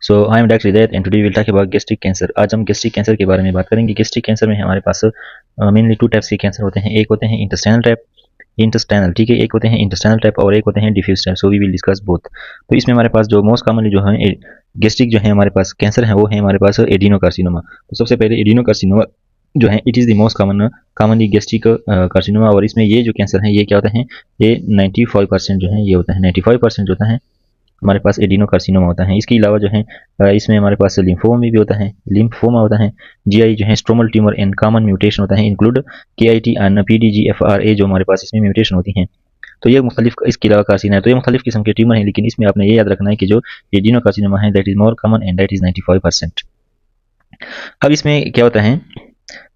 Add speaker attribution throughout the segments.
Speaker 1: So I am doctor Hidayat and today we will talk about gastric cancer. आज हम gastric cancer के बारे में बात करेंगे। गैस्ट्रिक कैंसर में हमारे पास मेनली टू टाइप्स के कैंसर होते हैं। एक होते हैं इंटेस्टाइनल टाइप, इंटेस्टाइनल, ठीक है, एक होते हैं इंटेस्टाइनल टाइप और एक होते हैं diffuse type. So we will discuss both. तो इसमें हमारे पास जो मोस्ट कॉमनली जो है गैस्ट्रिक जो है हमारे पास कैंसर है वो है हमारे पास एडिनोकार्सिनोमा। तो सबसे पहले एडिनोकार्सिनोमा जो है it is the most commonly gastric carcinoma. और इसमें ये जो कैंसर है ये क्या होता है, ये 95% जो है ये होता है, 95% जो होता है हमारे पास एडिनोकार्सिनोमा होता है। इसके अलावा जो है इसमें हमारे पास लिम्फोमा भी होता है, लिम्फोमा होता है, जीआई जो है stromal tumour and common mutation होता है, इंक्लूड केआईटी एंड पीडीजीएफआरए जो हमारे पास इसमें म्यूटेशन होती हैं। तो ये मुख्तलिफ इसके अलावा कार्सिना है, तो ये मुख्तलिफ किस्म के ट्यूमर हैं, लेकिन इसमें आपने ये याद रखना है कि जो एडिनोकार्सिनोमा है that is more common and that is 95%। अब इसमें क्या होता है,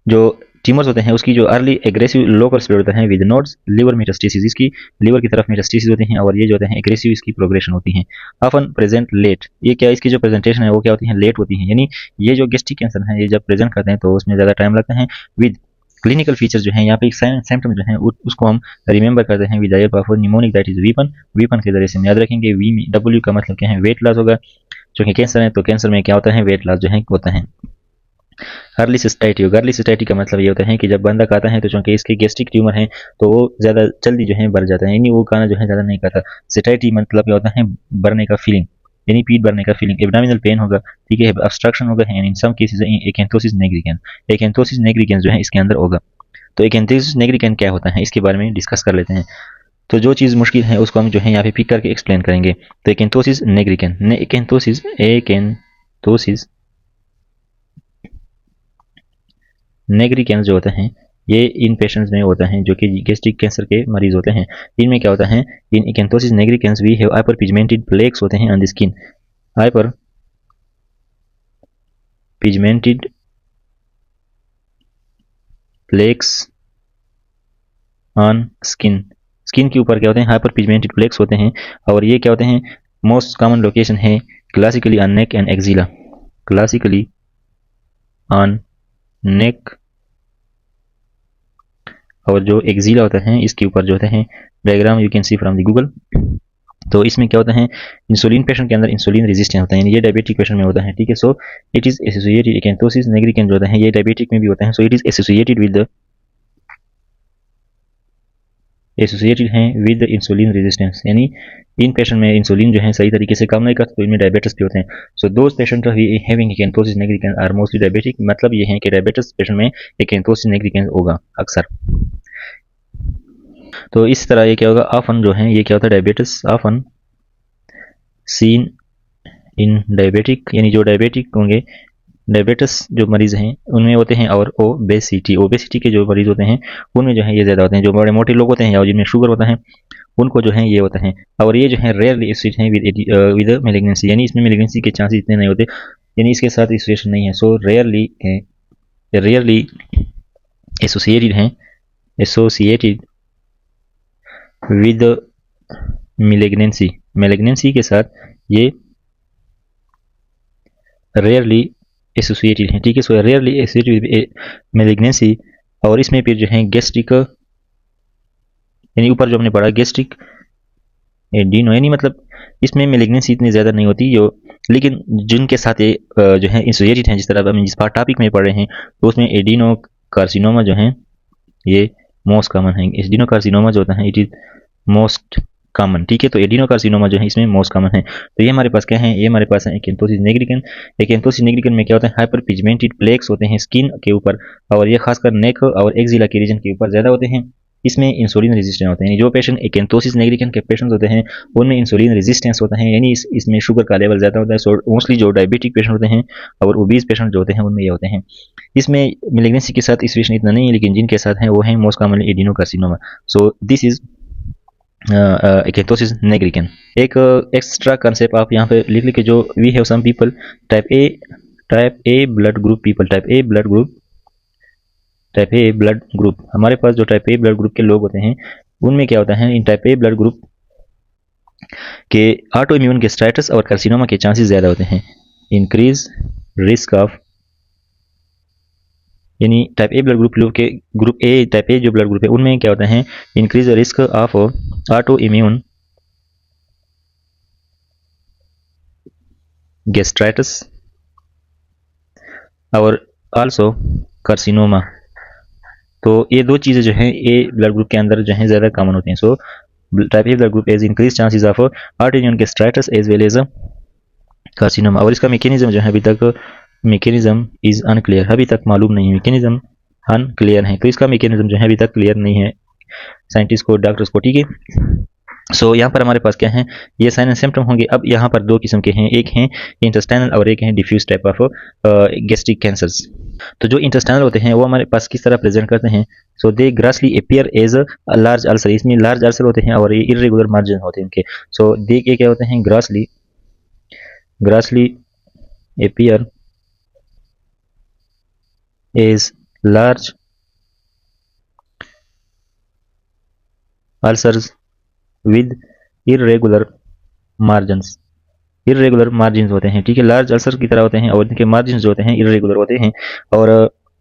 Speaker 1: जो ट्यूमर्स होते हैं उसकी जो अर्ली एग्रेसिव लोकल स्प्रेड होता है विद नोड्स लिवर मेटास्टेसिस, इसकी लिवर की तरफ मेटास्टेसिस होती हैं और ये जो होते हैं एग्रेसिव इसकी प्रोग्रेशन होती है। ऑफन प्रेजेंट लेट, ये क्या इसकी जो प्रेजेंटेशन है वो क्या होती है, लेट होती है। यानी ये जो गैस्ट्रिक कैंसर है ये जब प्रेजेंट करते हैं तो उसमें ज़्यादा टाइम लगता है। विद क्लिनिकल फीचर्स जो है यहाँ पे एक सिम्टम जो है उसको हम रिमेंबर करते हैं with help of mnemonic that is weapon. Weapon के जरिए से हम याद रखेंगे। वी डब्ल्यू का मतलब क्या है, वेट लॉस होगा। चूँकि कैंसर है तो कैंसर में क्या होता है, वेट लॉस जो है होता है। अर्ली सिस्टाइटी होगा। अर्ली सिस्टाइटी का मतलब ये होता है कि जब बंदा खाता है तो चूंकि इसके गैस्ट्रिक ट्यूमर है तो वो ज़्यादा जल्दी जो है बढ़ जाता है, यानी वो खाना जो है ज़्यादा नहीं खाता। सिटाइटी मतलब क्या होता है, बढ़ने का फीलिंग, यानी पीठ भरने का फीलिंग। एब्डोमिनल पेन होगा, ठीक है, ऑब्स्ट्रक्शन होगा एंड इन सम केसेस एक्यांथोसिस निग्रिकेंस। एक्यांथोसिस निग्रिकेंस जो है इसके अंदर होगा। तो एक्यांथोसिस निग्रिकेंस क्या होता है इसके बारे में डिस्कस कर लेते हैं। तो जो चीज़ मुश्किल है उसको हम जो है यहाँ पे पिक करके एक्सप्लेन करेंगे। तो एक्यांथोसिस निग्रिकेंस, एक्यांथोसिस नेग्रिकेंस जो होते हैं ये इन पेशेंट्स में होता है जो कि गैस्ट्रिक कैंसर के मरीज होते हैं। इनमें क्या होता है, in acanthosis nigricans we have hyper pigmented plaques होते हैं on the skin, hyper pigmented plaques on skin. Skin के ऊपर क्या होते हैं, हाइपर पिगमेंटेड प्लेक्स होते हैं। और ये क्या होते हैं, मोस्ट कॉमन लोकेशन है classically on neck and axilla, classically on नेक और जो एक्जिला होता है इसके ऊपर जो होते हैं, diagram you can see from the Google. तो इसमें क्या होता है, इंसुलिन पेशेंट के अंदर इंसुलिन रेजिस्टेंस होता है, ये डायबिटिक पेशेंट में होता है, ठीक है। सो इट इज एसोसिएटेड, एक्यांथोसिस निग्रिकेंस जो होता है ये डायबिटिक में भी होता है। So it is associated with insulin resistance, यानी इन पेशेंट में इंसुलिन जो है सही तरीके से काम नहीं करते तो इनमें डायबिटीज भी होते हैं। So those patient having acanthosis nigricans are mostly diabetic, मतलब ये है कि डायबिटीज पेशेंट में एक्यांथोसिस निग्रिकेंस होगा अक्सर। तो इस तरह ये क्या होगा, ऑफन जो है ये क्या होता है, diabetes often seen in diabetic, यानी जो डायबिटिक होंगे, डायबिटीज जो मरीज हैं उनमें होते हैं। और ओबेसिटी के जो मरीज होते हैं उनमें जो है ये ज़्यादा होते हैं। जो बड़े मोटे लोग होते हैं या जिनमें शुगर होता है उनको जो है ये होता है। और ये जो है रेयरली एसोसिएटेड है विद मेलिग्नेंसी, यानी इसमें मेलिग्नेंसी के चांसेस इतने नहीं होते, यानी इसके साथ एसोसिएशन नहीं है। सो रेयरली एसोसिएटेड विद मेलिग्नेंसी के साथ ये रेयरली एसोसिएटेड है, ठीक है। सो रेयरली एसोसिएटेड विद मेलिग्नेंसी। और इसमें फिर जो है गैस्ट्रिक, यानी ऊपर जो हमने पढ़ा गैस्ट्रिक एडिनो, यानी मतलब इसमें मेलिग्नेंसी इतनी ज़्यादा नहीं होती जो, लेकिन जिनके साथ ये जो है एसोसिएटेड हैं, जिस तरह हम जिस टॉपिक में पढ़ रहे हैं तो उसमें एडिनो कार्सिनोमा जो है ये मोस्ट कॉमन है। एडिनो कार्सिनोमा जो होता है इट इज मोस्ट कॉमन, ठीक है। तो एडिनोकार्सिनोमा जो है इसमें मोस्ट कॉमन है। तो ये हमारे पास क्या है, ये हमारे पास है एक्यांथोसिस निग्रिकेंस। एक्यांथोसिस निग्रिकेंस में क्या होता है, हाइपर पिगमेंटेड प्लेक्स होते हैं स्किन के ऊपर, और ये खासकर नेक और एक्जिला के रीजन के ऊपर ज़्यादा होते हैं। इसमें इंसुलिन रेजिस्टेंस होते हैं, जो पेशेंट एक्यांथोसिस निग्रिकेंस के पेशेंट्स होते हैं उनमें इंसुलिन रेजिस्टेंस होता है, यानी इसमें शुगर का लेवल ज़्यादा होता है। सो मोस्टली जो डायबिटिक पेशेंट होते हैं और ओबीज पेशेंट जो होते हैं उनमें ये होते हैं। इसमें मेलिग्नेंसी के साथ एसोसिएशन इतना नहीं है, लेकिन जिनके साथ है वो है most commonly adenocarcinoma. So this is acanthosis nigricans. एक एक्स्ट्रा कंसेप्ट आप यहाँ पे लिख के, जो we have some people type A blood group people, type A blood group. हमारे पास जो टाइप ए ब्लड ग्रुप के लोग होते हैं उनमें क्या होता है, इन टाइप ए ब्लड ग्रुप के ऑटो इम्यून गैस्ट्राइटिस और कार्सिनोमा के चांसेस ज़्यादा होते हैं। इंक्रीज रिस्क ऑफ, यानी टाइप ए ब्लड ग्रुप लोग के, ग्रुप ए टाइप ए जो ब्लड ग्रुप है उनमें क्या होता है, increase risk of auto immune gastritis और आल्सो कार्सिनोमा। तो ये दो चीज़ें जो हैं ये ब्लड ग्रुप के अंदर जो हैं ज़्यादा कॉमन होती हैं। So type A blood group as increase chances of arterial gastritis as well as carcinoma. और इसका मैकेनिज्म जो है अभी तक मैकेनिज्म इज अनक्लियर, अभी तक मालूम नहीं है, मैकेनिज्म अनक्लियर है। तो इसका मैकेनिज्म जो है अभी तक क्लियर नहीं है साइंटिस्ट को, डॉक्टर्स को, ठीक है। सो यहाँ पर हमारे पास क्या है, ये साइन एंड सिम्टम होंगे। अब यहाँ पर दो किस्म के हैं, एक हैं इंटेस्टाइनल और एक हैं diffuse type of gastric cancers. तो जो इंटेस्टाइनल होते हैं वो हमारे पास किस तरह प्रेजेंट करते हैं, सो दे ग्रासली अपीयर एज लार्ज अल्सर, इसमें लार्ज अल्सर होते हैं और ये इरेगुलर मार्जिन होते हैं इनके। सो दे के क्या होते हैं, grossly appear as large ulcers with irregular margins, irregular margins होते हैं, ठीक है, लार्ज अल्सर की तरह होते हैं और इनके मार्जिन्स जो होते हैं इरेगुलर होते हैं। और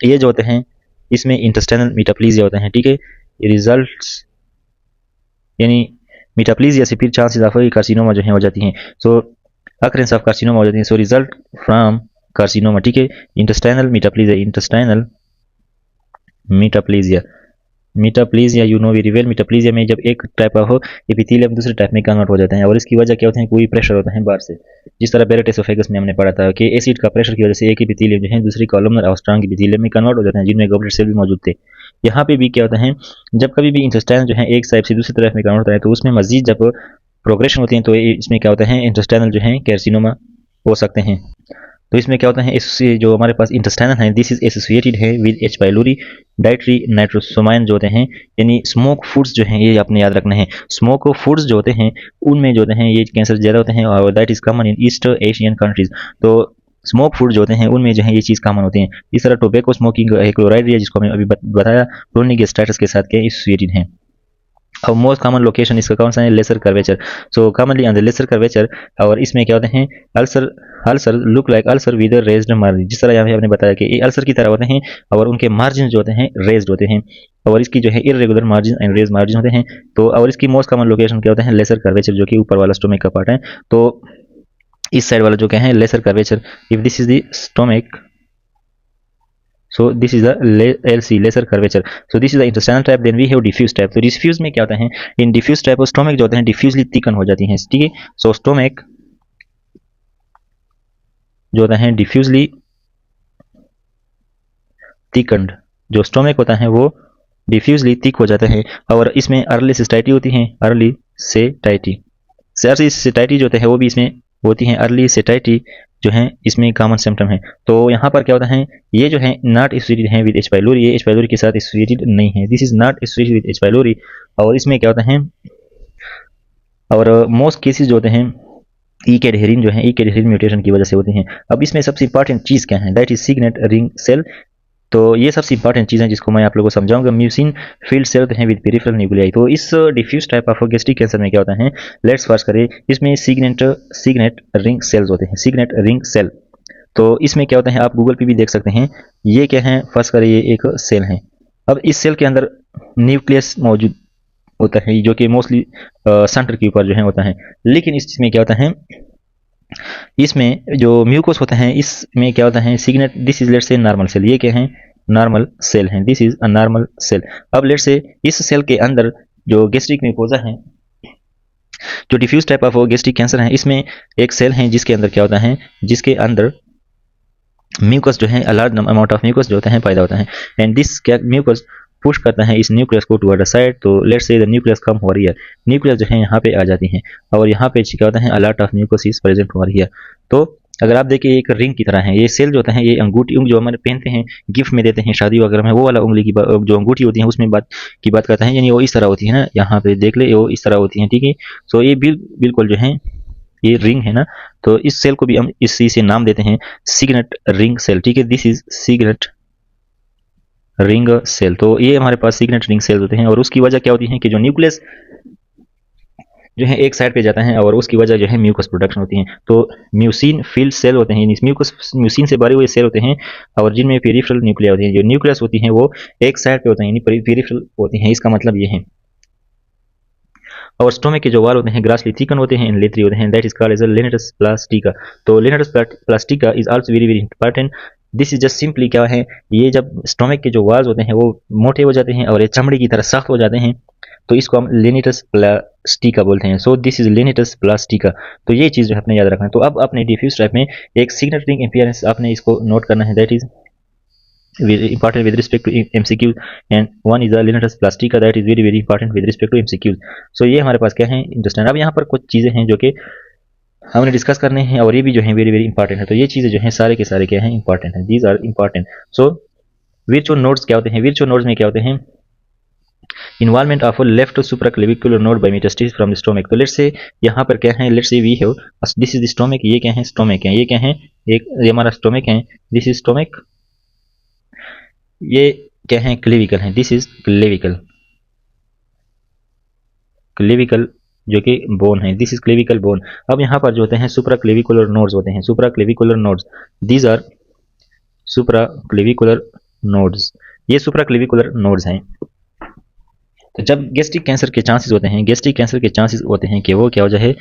Speaker 1: ये जो होते हैं इसमें इंटेस्टाइनल मेटाप्लीजिया होते हैं, ठीक है। रिजल्ट्स यानी मेटाप्लीजिया से फिर चांसेस ऑफ कार्सिनोमा जो है हो जाती हैं। सो अकरेंस ऑफ कार्सिनोमा हो जाती है। सो रिजल्ट फ्रॉम कार्सिनोमा, ठीक है। Intestinal metaplasia, intestinal metaplasia, metaplasia you know very well. Metaplasia में जब एक टाइप ऑफ एपिथेलियम दूसरे टाइप में कन्वर्ट हो जाता है और इसकी वजह क्या होती है, कोई प्रेशर होता है बाहर से, जिस तरह बेरेट एसोफेगस में हमने पढ़ा था कि एसिड का प्रेशर की वजह से एक एपिथेलियम जो है दूसरी कॉलमनर और स्ट्रॉन्ग एपिथेलियम में कन्वर्ट हो जाते हैं, जिनमें गॉबलेट सेल भी मौजूद थे। यहाँ पे भी क्या होता है, जब कभी भी इंटेस्टाइन जो है एक साइड से दूसरी तरफ में कन्वर्ट होता है तो उसमें मजीद जब प्रोग्रेशन होती है तो इसमें क्या होता है, इंटेस्टाइनल जो है कैर्सिनोमा हो सकते हैं। तो इसमें क्या होता है, इससे जो हमारे पास इंटेस्टाइनल है दिस इज एसोसिएटेड है विद एच पाइलोरी डाइटरी नाइट्रोसोमाइन जो होते हैं, यानी स्मोक फूड्स जो हैं, ये आपने याद रखना है। स्मोक फूड्स जो होते हैं उनमें जो होते हैं ये कैंसर ज़्यादा होते हैं और that is common in east Asian countries. तो स्मोक फूड जो होते हैं उनमें जो है ये चीज़ कॉमन होती है। इस तरह टोबैको स्मोकिंग क्लोराइड है जिसको हमने अभी बताया, क्रोनिक गैस्ट्राइटिस के साथ क्या एसोसिएटेड है। और मोस्ट कॉमन लोकेशन इसका कौन सा है, lesser curvature. So commonly on the lesser curvature. और इसमें क्या होते हैं, ulcer, ulcer look like ulcer with raised margin, जिस तरह यहाँ पे आपने बताया कि ये अल्सर की तरह होते हैं और उनके मार्जिन जो होते हैं रेज्ड होते हैं और इसकी जो है irregular margin and raised margin होते हैं। तो और इसकी मोस्ट कॉमन लोकेशन क्या होते हैं, लेसर कर्वेचर, जो कि ऊपर वाला स्टोमक का पार्ट है। तो इस साइड वाला जो क्या है lesser curvature, if this is the stomach, so this is the LC lesser curvature, so this is the intestinal type, then we have diffuse type। तो diffuse में क्या होता है, इन diffuse type स्टोमक जो होते हैं diffusely थिकन हो जाती हैं, ठीक है। सो स्टोमक जो होता है diffusely थिकन्ड, जो स्टोमक होता है वो diffusely थिक हो जाता है और इसमें अर्ली सिस्टाइटी होती है, अर्ली सेटाइटी, अर्ली सेटाइटी जो होता है वो भी इसमें होती है, अर्ली सेटाइटी जो है इसमें कॉमन सिम्टम है। तो यहाँ पर क्या होता है, ये जो है नॉट एसोसिएटेड है विद एच पाइलोरी, ये एच पाइलोरी के साथ एसोसिएटेड नहीं है, this is not associated with H pylori. और इसमें क्या होता है, और मोस्ट केसेस जो होते हैं ई कैडहेरिन जो है ई कैडहेरिन म्यूटेशन की वजह से होते हैं। अब इसमें सबसे इंपॉर्टेंट चीज़ क्या है, that is signet ring cell. तो ये सबसे इंपॉर्टेंट चीज़ है जिसको मैं आप लोगों को समझाऊंगा। म्यूसिन फील्ड सेल होते हैं विद पेरिफेरल न्यूक्लियाई। तो इस diffuse type of gastric cancer में क्या होता है, लेट्स फर्स्ट करें, इसमें सिग्नेट रिंग सेल्स होते हैं, सिग्नेट रिंग सेल। तो इसमें क्या होता है, आप गूगल पे भी देख सकते हैं, ये क्या है, फर्स्ट करें ये एक सेल है। अब इस सेल के अंदर न्यूक्लियस मौजूद होता है जो कि मोस्टली सेंटर के ऊपर जो है होता है। लेकिन इसमें क्या होता है, इसमें जो म्यूकोस होता है इसमें क्या होता है, signet, this is let's say normal cell, ये क्या है, नॉर्मल सेल है, this is a normal cell. अब लेट्स से इस सेल के अंदर जो गैस्ट्रिक म्यूकोजा है, जो diffuse type of gastric cancer है, इसमें एक सेल है जिसके अंदर क्या होता है, जिसके अंदर म्यूकस जो है, लार्ज अमाउंट ऑफ म्यूकस जो होता है पैदा होता है, एंड दिस क्या म्यूकस पुश करता है इस न्यूक्लियस को टुवर्ड द साइड। तो लेट्स से द न्यूक्लियस कम हो रही है, न्यूक्लियस जो है यहाँ पे आ जाती है और यहाँ पे क्या होता है, a lot of mucus is present हो रही है। तो अगर आप देखिए एक रिंग की तरह है ये सेल जो होता है, ये अंगूठी जो हमारे पहनते हैं गिफ्ट में देते हैं शादी वगैरह में, वो वाला उंगली की जो अंगूठी होती है उसमें बात करते हैं, यानी वो इस तरह होती है ना, यहाँ पे देख ले वो इस तरह होती है, ठीक है। सो ये बिल्कुल जो है ये रिंग है ना, तो इस सेल को भी हम इसी से नाम देते हैं सिग्नेट रिंग सेल, ठीक है। This is signet ring cell. तो ये हमारे पास सिग्नेट रिंग सेल होते हैं और उसकी वजह क्या होती है कि जो न्यूक्लियस जो है एक साइड पे जाता है और उसकी वजह जो है म्यूकस प्रोडक्शन होती है। तो म्यूसिन फील्ड सेल होते हैं, म्यूकस म्यूसिन से भरे हुए सेल होते हैं और जिनमें पेरिफेरल न्यूक्लिया होती है, जो न्यूक्लियस होती है वो एक साइड पे होते हैं, यानी पेरिफेरल होती हैं, इसका मतलब ये है। और स्टोमक के जो वाल होते हैं ग्रासली थिकन होते हैं एंड लेथरी होते हैं, that is called as linitis plastica. तो linitis plastica is also very very important. This is just simply क्या है, ये जब स्टोमक के जो वाल्स होते हैं वो मोटे हो जाते हैं और ये चमड़ी की तरह सख्त हो जाते हैं, तो इसको हम लेनिटस प्लास्टिका बोलते हैं। So this is linitis plastica. तो ये चीज़ जो है अपने याद रखना है। तो अब अपने डिफ्यूज टाइप में एक सिग्नेचरिंग अपीयरेंस आपने इसको नोट करना है, that is important with respect to MCQ, and one is the Leonardus Plastica, that is very very important with respect to MCQ. So ये हमारे पास क्या है इंटरेस्टेंट। अब यहाँ पर कुछ चीज़ें हैं जो कि हमने डिस्कस करने हैं और ये भी जो है वेरी वेरी इंपॉर्टेंट है। तो ये चीज़ें जो हैं सारे के सारे क्या हैं इंपॉर्टेंट हैं, these are important. So Virchow's nodes क्या होते हैं, विर्चुअल नोड्स में क्या होते हैं, involvement of left supraclavicular node by metastasis from the stomach. तो लेट्स से यहाँ पर क्या है, let's say we have this is the stomach, ये क्या है स्टोमक है, ये क्या है एक ये हमारा स्टोमक है, दिस इज स्टोमक, ये क्या है क्लेविकल है, दिस इज क्लेविकल, क्लेविकल जो कि बोन है, दिस इज क्लेविकल बोन। अब यहाँ पर जो होते हैं सुप्रा क्लेविकुलर नोड्स होते हैं, supra clavicular nodes, these are supra clavicular nodes, ये सुप्रा क्लेविकुलर नोड्स हैं। तो जब गैस्ट्रिक कैंसर के चांसेस होते हैं, गैस्ट्रिक कैंसर के चांसेस होते हैं कि वो क्या हो जाए,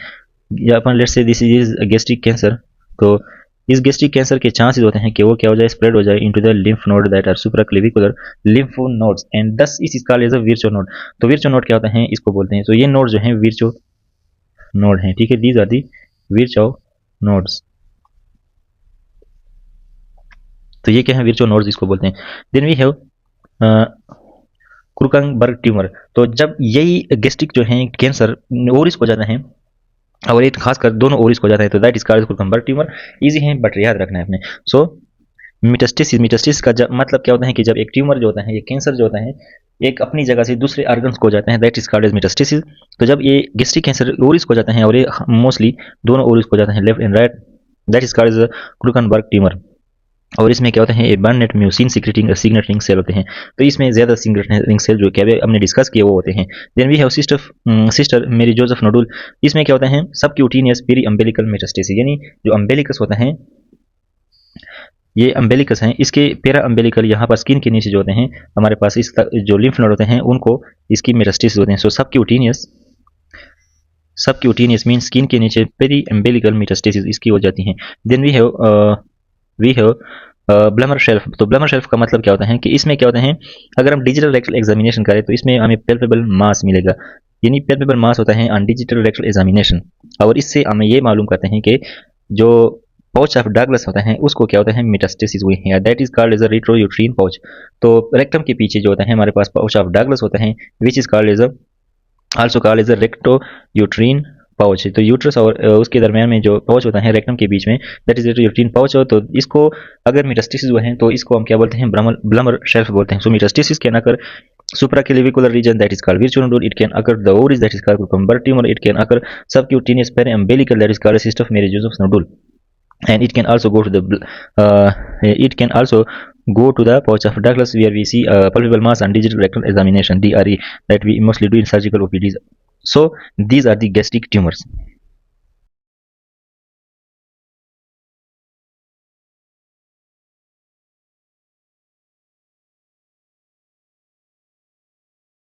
Speaker 1: या अपन let's say this is gastric cancer, तो इस गैस्ट्रिक कैंसर के चांसेस होते हैं कि वो क्या हो जाए, स्प्रेड हो जाए into the lymph node that are supraclavicular lymph nodes and this is called as a Virchow node. तो विर्चो नोड क्या होता है इसको बोलते हैं। तो ये नोड जो है विर्चो नोड है, ठीक है, these are the Virchow nodes. तो ये क्या है विर्चो नोड्स इसको बोलते हैं। Then we have Krukenberg tumour. तो जब यही गैस्ट्रिक जो है कैंसर ओरिस को जाता है और एक खासकर दोनों ओरिस को जाता है, तो that is called Krukenberg tumour. Easy है बट याद रखना है आपने। सो मेटास्टेसिस, मेटास्टेसिस का मतलब क्या होता है कि जब एक ट्यूमर जो होता है, ये कैंसर जो होता है, एक अपनी जगह से दूसरे ऑर्गन्स को जाते हैं, that is called as metastasis. तो जब ये गैस्ट्रिक कैंसर ओरिस को जाते हैं और ये मोस्टली दोनों ओरिस को जाते हैं, left and right, that is called as Krukenberg tumour. और इसमें क्या होता है, बर्नेट म्यूसिन सिग्नेचरिंग सेल होते हैं। तो इसमें ज्यादा सिग्नेचरिंग सेल जो क्या हमने डिस्कस किए वो होते हैं। देन वी हैव सिस्टर मेरी जोसेफ नोडुल। इसमें क्या होता है सबक्यूटेनियस पेरी अम्बेलिकल मेटास्टेसिस, यानी जो अम्बेलिकस होता है, ये अम्बेलिकस हैं, इसके पेरा अम्बेलिकल यहाँ पर स्किन के नीचे जो होते हैं हमारे पास इस जो लिम्फ नोड होते हैं उनको इसकी मेटास्टेसिस होते हैं। सो सबक्यूटेनियस मीन स्किन के नीचे पेरी अम्बेलिकल मेटास्टेसिस इसकी हो जाती हैं। Then we have Blumer shelf. तो ब्लमर शेल्फ का मतलब क्या होता है कि इसमें क्या होता है, अगर हम डिजिटल रेक्टल एग्जामिनेशन करें तो इसमें हमें पैल्पेबल मास मिलेगा, यानी पैल्पेबल मास होता है ऑन डिजिटल रेक्टल एग्जामिनेशन। और इससे हमें ये मालूम करते हैं कि जो पाउच ऑफ डगलस होता है उसको क्या होता है मेटास्टेसिस हुई है, that is called as a retrouterine pouch. तो रेक्टम के पीछे जो होता है हमारे पास पाउच ऑफ डगलस होता है which is called as also called as a rectouterine pouch. तो यूट्रस और उसके दरमियान में जो पाउच होता है रेक्टम के बीच में, दैट इज रेट्रोयूट्रीन पाउच। तो इसको अगर मेटास्टेसिस हुए हैं तो इसको हम क्या बोलते हैं, ब्लमर शेल्फ बोलते हैं। So metastasis can occur supraclavicular region, that is called virtual nodule. It can occur the ovaries, that is called cucumber tumor. It can occur subcutaneous periumbilical, that is called a cyst of Mary Joseph's nodule. And it can also go to the pouch of Douglas, where we see palpable mass and digital rectal examination (DRE) that we mostly do in surgical OPDs. So these are the gastric tumors.